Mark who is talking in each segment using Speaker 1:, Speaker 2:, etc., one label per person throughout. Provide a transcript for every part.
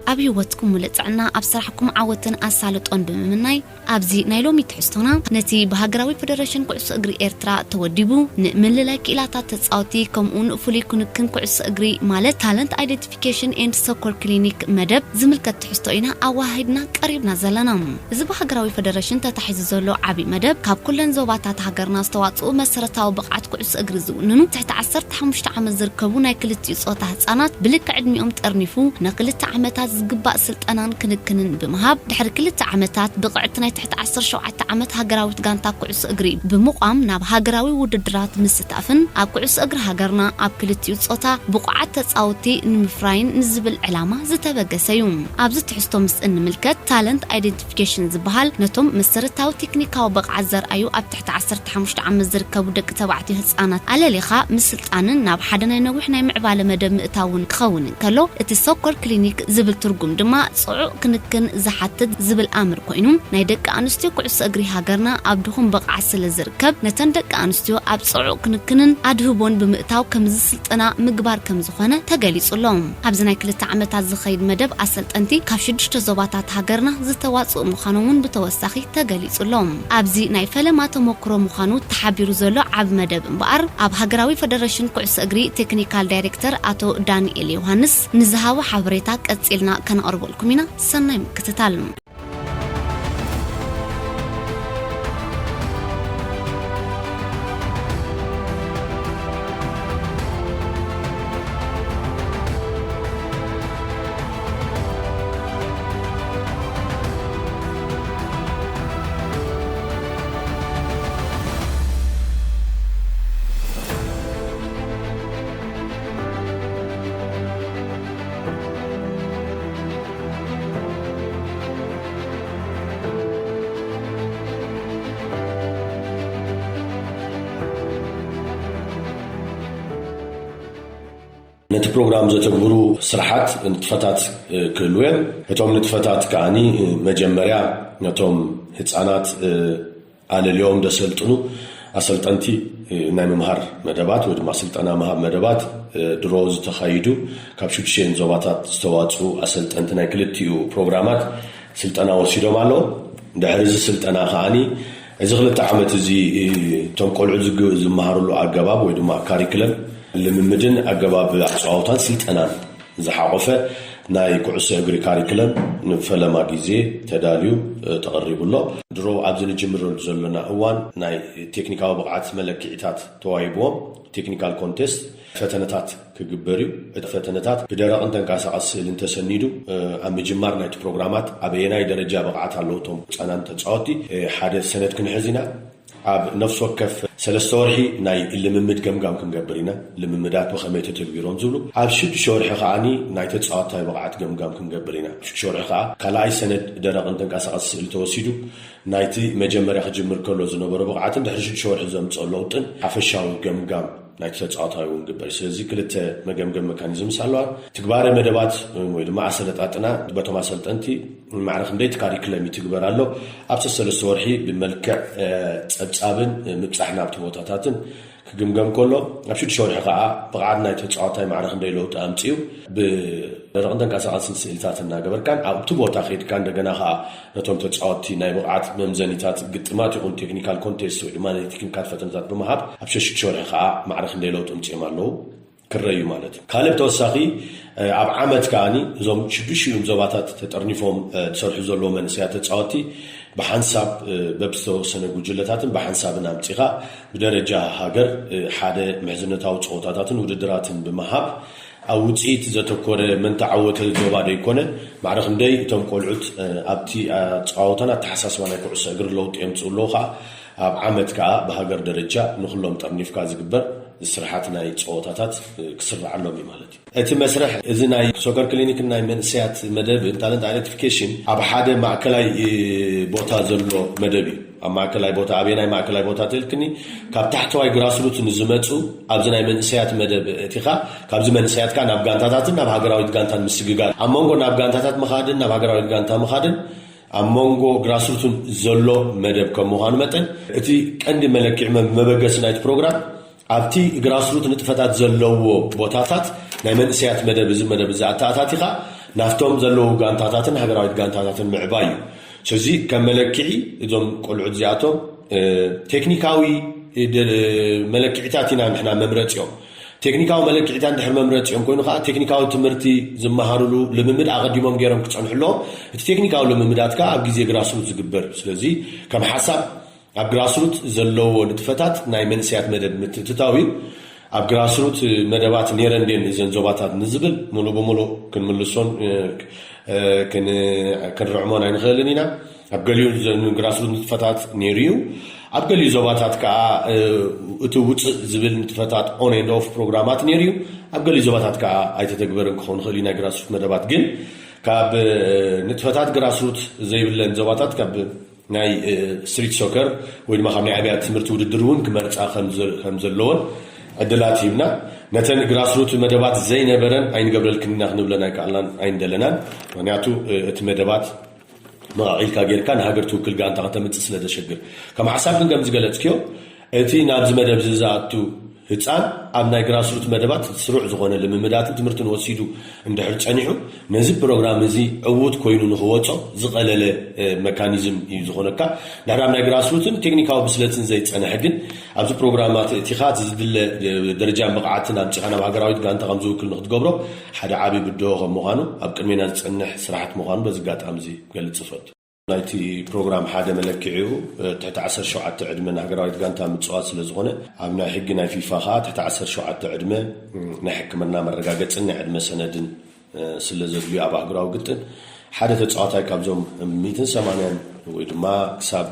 Speaker 1: أبي واتكم ولتعنا أبصرحكم عوتن أسالتون بمناي أبزي نايلومي تحستونا نتي بهاجراوي فدريشن كعس أجري إيرترا توديبو نأمل لك إلى تتصاوتي كم أون فولي كن كعس أجري مالت talent identification and soccer clinic مدب زملك تحستوينا أواهدنا قريبنا زلنا إذا بهاجراوي فدريشن تتحيز زلو عبي مدب كاب كلن زوباتات هاجرنا استواتو مسرتاو بقعت كعس أجري زوننو تحت 15 عام زركبو نايكلت يصوتها حصانات بلك عدميهم تقرنفو نقلت عمتات زقباء سلطنان كنكنن بمهاب دحر كلت عمتات بقعتنا تحت 17 عمت هاجراويت غانتا كعس أجري بمقام ناب هاجراوي وددرات مستأفن أب كعس أجر هاجرنا أب كلت يصوتا بقعت تصاوتي نمفراين نزبل علامة زتبقسيوم أبز تحستو مسئن ملكت talent identification زبهال نتوم مسرتاو تكنيكاو بقعت زرأيو أب تحت 15 عام زركبو دك تبعتي هصانات على ليخا مسلطانن ناب حدنا ينوحنا معبال مدب مئتاون كخون كلو اتسوكر كلينيك زبل ترجم دما صعو كنكن زحتد زبل أمر كوينوم نايدك أنستيو كعس أجري هاجرنا أبدهم بقع سل زركب نتندك أنستيو أب صعو كنكن أدهبون بمئتاو كمزسلت أنا مقبار كمزخانة تجلي صلهم أبزنا كل تعمت الزخيد مدب أصلت أنتي كافشدش تزوباتات هاجرنا زتواصل مخانون بتوسخي تجلي صلهم أبزي نايفلا ما تمكرو مخانو تحبيرو زلو عب مدب بقر أب هاجراوي فدريشن كعس أجري تكنيكال دايركتور أتو دانيال يوهانس نزهاو حبريتك أتسئلنا كان أربو الكمينة سنة كتتعلم
Speaker 2: نت برنامج زتبرو سرحات نتفتات كلوين هتوم نتفتات كاني مجمريا نتوم هتصانات على اليوم ده سلطنو أسلطنتي نايم مهار مدبات ودما سلطنا مهار مدبات دروز تخايدو كابشوتشين زوباتات استواتو أسلطنتنا كلتيو برنامجات سلطنا وسيدو مالو دحرز سلطنا خاني إذا غلط عمت زي توم قلعو زمهارلو أجاباب ودما كاريكلم لممدن أجاباب عصاوتان سلطنان زحقفة ناي كعس أجري كاريكلم فلما جيزي تداليو تقرب الله درو عبزن جمرو زلنا أوان ناي تكنيكال بقعات ملك عتات توايبوم تكنيكال كونتست فتنتات كجبريو فتنتات بدرا أنت كاسع السيل أنت سنيدو أم جمار نايت برنامجات أبيناي درجة بقعات اللوتهم أنا أنت تعاطي حادث سنة كن حزينة عب نفس وكف سلستورحي ناي اللي ممد جمجام كنجبرينا اللي ممدات وخميت تكبيرون زولو عب شد شورح خاني ناي تتصاطي بقعات جمجام كنجبرينا شورح خا كلاي سنة درا أنت كاسع السيل توسيدو نايتي مجمر يخجمر كله زنبرة بقعات دحرج شورح زم تصلوتن عفشاو جمجام نايت تتصاطي ونجبر سلزي كلت مجمجم ميكانيزم سالوار تكبار مدبات ويد ما عسلتاتنا بتوما سلطنتي معرخ نديت كاريكلم تكبرالو أبسط سلسورحي بملكة أبن مبصحنا بتوتاتاتن كجمجم كله أبشد شورح قاع بقعدنا يتتصاطي معرخ نديلو تأمتيو برغندن كاسعات سلسلتاتنا قبل كان أو تبوت أخير كان دجناها نتوم تتصاطي نايبقعات ممزنيتات قدمات يكون تكنيكال كونتست وما تكنيكال فتنات بمهاب أبشد شورح قاع معرخ نديلو تأمتيو مالو كريو مالتي كالب توساخي أب عمد كاني زوم شبشي يوم زواتات تترنيفهم تصرح زلوا من سياتة تعاطي بحنساب ببستو سنة جلتاتن بحنساب نامتيها بدرجة هاجر حدا محزنة أو تعوتاتن ودراتن بمهاب أو تيت زتكور من تعوت الجواب يكونه معرخ ندي تم قلعت أبتي تعوتنا تحسس وانا كعس أجر لو تيمتولوها أب عمد كا بهاجر درجة نخلهم ترنيف كاز جبر السرحاتنا يتصوتات كسر علومي مالتي أنت مسرح إذا ناي سوكر كلينيك ناي من سيات مدبي talent identification أب حدا مع كلاي بوتا زلو مدبي أما كلاي بوتا أبيناي مع كلاي بوتا تلكني كاب تحتوا يجراسلوت نزمتو أبزناي من سيات مدب تيخا كابز من سيات كان أبغانتاتات نبهاجراوي جانتان مسجقال أمونغو نبغانتاتات مخادن نبهاجراوي جانتان مخادن أمونغو جراسلوت زلو مدب كمهان متن أتي عندي ملك مبجس نايت program أبتي جراسروت نتفتات زلوا بوتاتات نايمن سيات مدب زعتاتها ናፍቶም ዘለዉ ጋንታታትን ሃገራዊት ጋንታታትን ምዕባይ ስለዚ ከም መለክዒ እዞም ቆልዑት እዚኣቶም ቴክኒካዊ መለክዒታት ኢና ንሕና መምረፂኦም ቴክኒካዊ መለክዒታት እንድሕር መምረፂኦም ኮይኑ ከዓ ቴክኒካዊ ትምህርቲ ዝመሃሩሉ ልምምድ ኣቐዲሞም ገይሮም ክፀንሕሎም እቲ ቴክኒካዊ ልምምዳት ከዓ ኣብ ግዜ ግራስሩት ዝግበር ስለዚ ከም ሓሳብ ኣብ ግራስሩት ዘለዎ ንጥፈታት ናይ መንስያት መደብ ምትእትታዊ ኣብ ግራስሩት መደባት ነረንዴን እዘን ዞባታት ንዝብል ሙሉ በሙሉ ክንምልሶን ክንርዕሞን ኣይንኽእልን ኢና ኣብ ገሊኡ ግራስሩት ንጥፈታት ነይሩ ኣብ ገሊኡ ዞባታት ከዓ እቲ ውፅእ ዝብል ንጥፈታት ኦን ኤንድ ኦፍ ፕሮግራማት ነይሩ ኣብ ገሊኡ ዞባታት ከዓ ኣይተተግበርን ክኸውን ክእል ናይ ግራስሩት መደባት ግን ካብ ንጥፈታት ግራስሩት ዘይብለን ዞባታት ካብ ናይ ስትሪት ሶከር ወይ ድማ ካብ ናይ ኣብያት ትምህርቲ ውድድር እውን ክመርፃ ከም ዘለዎን ዕድላት ሂብና ነተን ግራስሩት መደባት ዘይነበረን ኣይንገብረልክንና ክንብለን ኣይከኣልናን ኣይንደለናን ምክንያቱ እቲ መደባት መቃዒልካ ጌርካ ንሃገር ትውክል ጋንታ ከተምፅእ ስለ ዘሸግር ከም ሓሳብ ግን ከም ዝገለፅክዮ እቲ ናብዚ መደብ ዝኣቱ ህፃን ኣብ ናይ ግራስሩት መደባት ስሩዕ ዝኾነ ልምምዳትን ትምህርትን ወሲዱ እንድሕር ፀኒሑ ነዚ ፕሮግራም እዚ ዕዉት ኮይኑ ንክወፆ ዝቐለለ መካኒዝም እዩ ዝኾነካ ድሕሪ ኣብ ናይ ግራስሩትን ቴክኒካዊ ብስለትን ዘይፀንሐ ግን ኣብዚ ፕሮግራማት እቲኻ ዝድለ ደረጃ ብቕዓትን ኣምፂኻ ናብ ሃገራዊት ጋንታ ከም ዝውክል ንክትገብሮ ሓደ ዓብዪ ብድሆ ከም ምዃኑ ኣብ ቅድሜና ዝፀንሕ ስራሕቲ ምዃኑ በዚ ኣጋጣሚ እዚ ክገልፅ ይፈቱ ናይቲ ፕሮግራም ሓደ መለክዒኡ ትሕቲ 17 ዕድመ ሃገራዊት ጋንታ ምፅዋት ስለ ዝኾነ ኣብ ናይ ሕጊ ናይ ፊፋ ከዓ ትሕቲ 17 ዕድመ ናይ ሕክምና መረጋገፅን ናይ ዕድመ ሰነድን ስለ ዘድልዩ ኣብ ሃገራዊ ግጥም ሓደ ተፃዋታይ ካብዞም 180 ወይ ድማ ክሳብ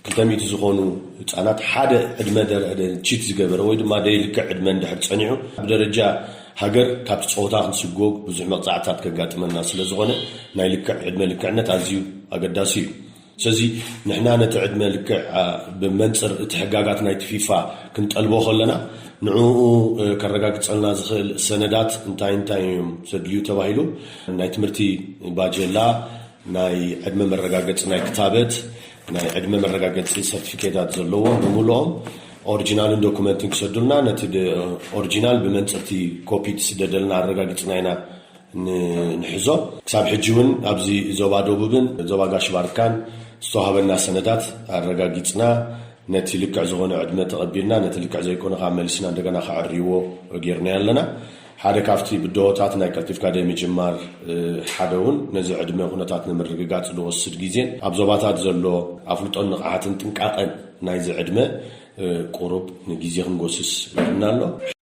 Speaker 2: 200 ዝኾኑ ህፃናት ሓደ ዕድመ ቺት ዝገበረ ወይ ድማ ደይልክዕ ዕድመ እንድሕር ፀኒዑ ብደረጃ ሃገር ካብቲ ፀወታ ክንስጎግ ብዙሕ መቕፃዕታት ከጋጥመና ስለ ዝኾነ ናይ ልክዕ ዕድመ ልክዕነት ኣዝዩ ኣገዳሲ እዩ ስለዚ ንሕና ነቲ ዕድመ ልክዕ ብመንፅር እቲ ሕጋጋት ናይቲ ፊፋ ክንጠልቦ ከለና ንዕኡ ከረጋግፀልና ዝኽእል ሰነዳት እንታይ እዮም ዘድልዩ ተባሂሉ ናይ ትምህርቲ ባጀላ ናይ ዕድመ መረጋገፂ ናይ ክታበት ናይ ዕድመ መረጋገፂ ሰርቲፊኬታት ዘለዎም ብምልኦም ኦሪጂናልን ዶኩመንትን ክሰዱልና ነቲ ኦሪጂናል ብመንፅርቲ ኮፒ ትስደደልና ኣረጋጊፅና ኢና ንሕዞ ክሳብ ሕጂ እውን ኣብዚ ዞባ ደቡብን ዞባ ጋሽ ባርካን ዝተዋሃበና ሰነዳት ኣረጋጊፅና ነቲ ልክዕ ዝኾነ ዕድመ ተቐቢልና ነቲ ልክዕ ዘይኮነ ከዓ መሊስና እንደገና ከዕርይዎ ጌርና ኣለና ሓደ ካብቲ ብድሆታት ናይ ቀልጢፍካ ደይ ምጅማር ሓደ እውን ነዚ ዕድመ ኩነታት ንምርግጋፅ ዝወስድ ግዜን ኣብ ዞባታት ዘሎ ኣፍልጦን ንቕሓትን ጥንቃቐን ናይዚ ዕድመ ቁሩብ ንግዜ ክንጎስስ ይርና ኣሎ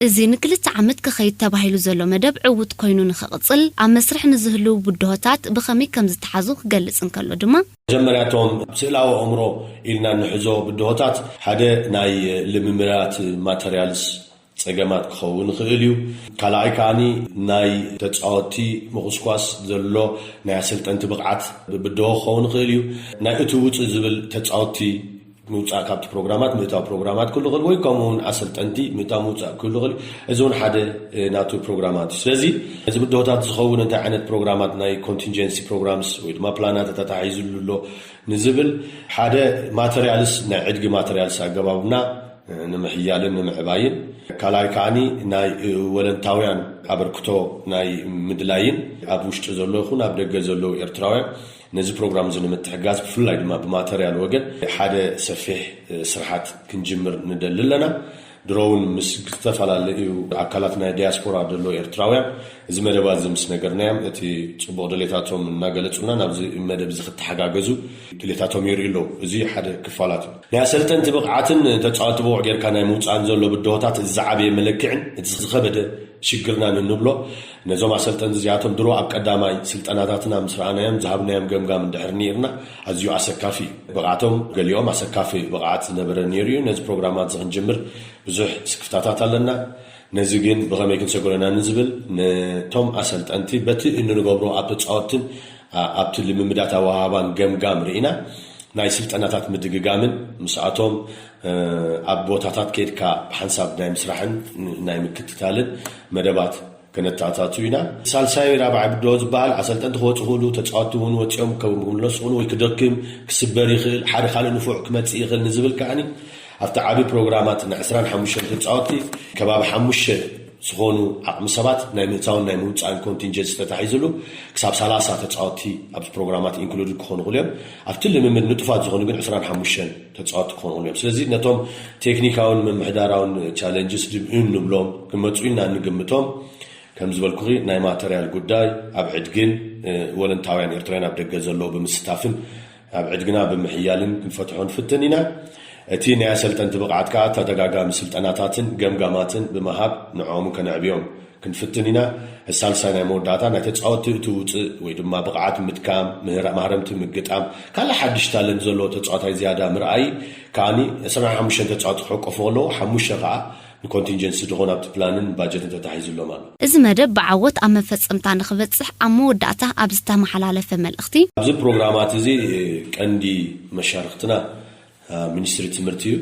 Speaker 1: እዚ ንክልተ ዓመት ክኸይድ ተባሂሉ ዘሎ መደብ ዕውት ኮይኑ ንኽቕፅል ኣብ መስርሕ ንዝህልው ብድሆታት ብኸመይ ከም ዝተሓዙ ክገልጽ እንከሎ ድማ
Speaker 2: መጀመርያቶም ስእላዊ ኣእምሮ ኢልና ንሕዞ ብድሆታት ሓደ ናይ ልምምዳት ማተርያልስ ፀገማት ክኸውን ይኽእል እዩ ካልኣይ ከዓኒ ናይ ተፃወቲ ምኹስኳስ ዘሎ ናይ ኣሰልጠንቲ ብቕዓት ብድሆ ክኸውን ይኽእል እዩ ናይ እቲ ውፅእ ዝብል ተፃወቲ ምውፃእ ካብቲ ፕሮግራማት ምእታው ፕሮግራማት ኩሉ ይኽእል ወይ ከምኡውን ኣሰልጠንቲ ምእታው ምውፃእ ኩሉ ይኽእል እዚ እውን ሓደ ናቱ ፕሮግራማት እዩ ስለዚ እዚ ብድሆታት ዝኸውን እንታይ ዓይነት ፕሮግራማት ናይ ኮንቲንጀንሲ ፕሮግራምስ ወይ ድማ ፕላናት ተታሒዙሉ ኣሎ ንዝብል ሓደ ማተርያልስ ናይ ዕድጊ ማተርያልስ ኣገባብና ንምሕያልን ንምዕባይን ካልኣይ ከዓኒ ናይ ወለንታውያን ኣበርክቶ ናይ ምድላይን ኣብ ውሽጢ ዘሎ ይኹን ኣብ ደገ ዘለዉ ኤርትራውያን ነዚ ፕሮግራም እዚ ንምትሕጋዝ ብፍላይ ድማ ብማተርያል ወገን ሓደ ሰፊሕ ስራሓት ክንጅምር ንደሊ ኣለና ድሮውን ምስ ዝተፈላለዩ ኣካላት ናይ ዲያስፖራ ዘሎ ኤርትራውያን እዚ መደባት እዚ ምስ ነገርናዮም እቲ ፅቡቅ ድሌታቶም እናገለፁና ናብዚ መደብ እዚ ክትሓጋገዙ ድሌታቶም የርእዩ ኣለዉ እዚ ሓደ ክፋላት እዩ ናይ ኣሰልጠንቲ ብቕዓትን ተፃወቲ ብውዕ ጌርካ ናይ ምውፃእን ዘሎ ብድሆታት እዚ ዝዓበየ መለክዕን እቲ ዝኸበደ ሽግርና ንብሎ ነዞም ኣሰልጠንቲ እዚኣቶም ድሮ ኣብ ቀዳማይ ስልጠናታትና ምስ ረኣናዮም ዝሃብናዮም ገምጋም እንድሕር ነርና ኣዝዩ ኣሰካፊ ብቕዓቶም ገሊኦም ኣሰካፊ ብቕዓት ዝነበረ ነይሩ እዩ ነዚ ፕሮግራማት ዝክንጅምር ብዙሕ ስክፍታታት ኣለና ነዚ ግን ብኸመይ ክንሰግረና ንዝብል ነቶም ኣሰልጠንቲ በቲ እንንገብሮ ኣብ ተፃወትን ኣብቲ ልምምዳት ኣወሃባን ገምጋም ርኢና ናይ ስልጠናታት ምድግጋምን ምስኣቶም ኣብ ቦታታት ከይድካ ብሓንሳብ ናይ ምስራሕን ናይ ምክትታልን መደባት ከነታታቱ ኢና ሳልሳይ ራብዓይ ብድሆ ዝበሃል ኣሰልጠንቲ ክወፁ ክእሉ ተፃወቲ እውን ወፂኦም ክምለሱ ክእሉ ወይ ክደክም ክስበር ይኽእል ሓደ ካልእ ንፉዕ ክመፅእ ይኽእል ንዝብል ከዓኒ ኣብቲ ዓብዪ ፕሮግራማት ን25 ተፃወቲ ከባቢ 5 ዝኾኑ ዓቕሚ ሰባት ናይ ምእታውን ናይ ምውፃእን ኮንቲንጀንሲ ተታሒዙሉ ክሳብ 30 ተፃወቲ ኣብ ፕሮግራማት ኢንክሉድ ክኾኑ ይኽእሉ እዮም ኣብቲ ልምምድ ንጡፋት ዝኾኑ ግን 25 ተፃወቲ ክኾኑ ይኽእሉ እዮም ስለዚ ነቶም ቴክኒካውን መምሕዳራውን ቻሌንጅስ ድብኡን ንብሎም ክመፁ ኢልና ንግምቶም ከም ዝበልኩ ናይ ማተርያል ጉዳይ ኣብ ዕድግን ወለንታውያን ኤርትራውያን ኣብ ደገ ዘለዎ ብምስታፍን ኣብ ዕድግና ብምሕያልን ክንፈትሖ ንፍትን ኢና እቲ ናይ ኣሰልጠንቲ ብቕዓት ከዓ ተደጋጋሚ ስልጠናታትን ገምጋማትን ብምሃብ ንዖም ከነዕብዮም ክንፍትን ኢና ሳልሳይ ናይ መወዳእታ ናይ ተፃወቲ እቲ ውፅእ ወይ ድማ ብቕዓት ምጥቃም ማህረምቲ ምግጣም ካለ ሓድሽ ታለንት ዘለዎ ተፃዋታይ ዝያዳ ምርኣይ ከዓኒ 25 ተፃዋቲ ክሕቆፉ ከለዉ 5 ከዓ ንኮንቲንጀንሲ ድኾን ኣብቲ ፕላንን ባጀትን ተታሒዙሎም ኣሎ
Speaker 1: እዚ መደብ ብዓወት ኣብ መፈፀምታ ንኽበፅሕ ኣብ መወዳእታ ኣብ ዝተመሓላለፈ መልእኽቲ
Speaker 2: ኣብዚ ፕሮግራማት እዚ ቀንዲ መሻርክትና ሚኒስትሪ ትምህርቲ እዩ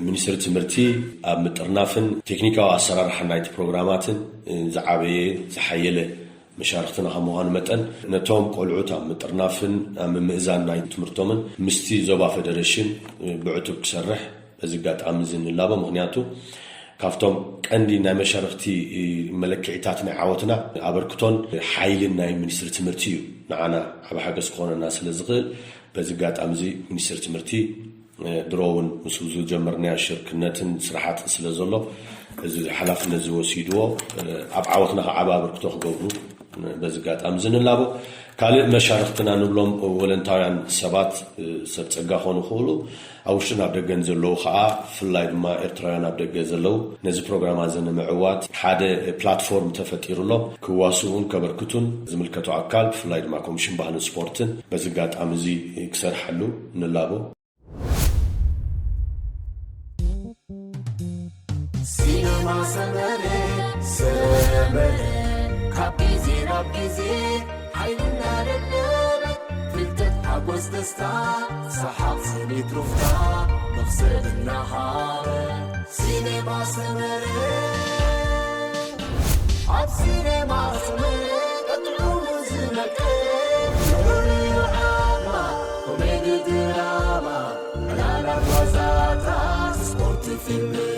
Speaker 2: ሚኒስትሪ ትምህርቲ ኣብ ምጥርናፍን ቴክኒካዊ ኣሰራርሓ ናይቲ ፕሮግራማትን ዝዓበየ ዝሓየለ መሻርክትና ከም ምዃኑ መጠን ነቶም ቆልዑት ኣብ ምጥርናፍን ኣብ ምምእዛን ናይ ትምህርቶምን ምስቲ ዞባ ፌደሬሽን ብዕቱብ ክሰርሕ በዚ ኣጋጣሚ እዚ ንላቦ ምክንያቱ ካብቶም ቀንዲ ናይ መሻርክቲ መለክዒታት ናይ ዓወትና ኣበርክቶን ሓይልን ናይ ሚኒስትሪ ትምህርቲ እዩ ንዓና ዓብ ሓገዝ ክኾነና ስለ ዝኽእል በዚ ኣጋጣሚ እዚ ሚኒስትሪ ትምህርቲ ድሮውን ምስ ዝጀመርናዮ ሽርክነትን ስራሓት ስለ ዘሎ እዚ ሓላፍነት ዝወሲድዎ ኣብ ዓወትና ከዓ ኣበርክቶ ክገብሩ በዚ ኣጋጣሚ እዚ ንላቦ ካልእ መሻርክትና ንብሎም ወለንታውያን ሰባት ሰብ ፀጋ ክኾኑ ይኽእሉ ኣብ ውሽጥን ኣብ ደገን ዘለዉ ከዓ ብፍላይ ድማ ኤርትራውያን ኣብ ደገ ዘለዉ ነዚ ፕሮግራማት ንምዕዋት ሓደ ፕላትፎርም ተፈጢሩሎ ክዋስኡን ከበርክቱን ዝምልከቱ ኣካል ብፍላይ ድማ ኮሚሽን ባህልን ስፖርትን በዚ ኣጋጣሚ እዚ ክሰርሓሉ ንላቦ
Speaker 3: ሲነማ ሰመረ ካቢዜ ናቢዜ ሓይልና ደለበ ፍልጠት ሓጎስ ደስታ ሰሓቕ ስኒት ሩፍታ መኽሰብና ሃበ ሲኔማ ሰመረ ኣብ ሲኔማ ሰመረ ቀጥዑሙ ዝመቀ ርዩ ዓማ ኮሜዲ ድራማ መላላት ዋዛታት ስፖርት ፊልም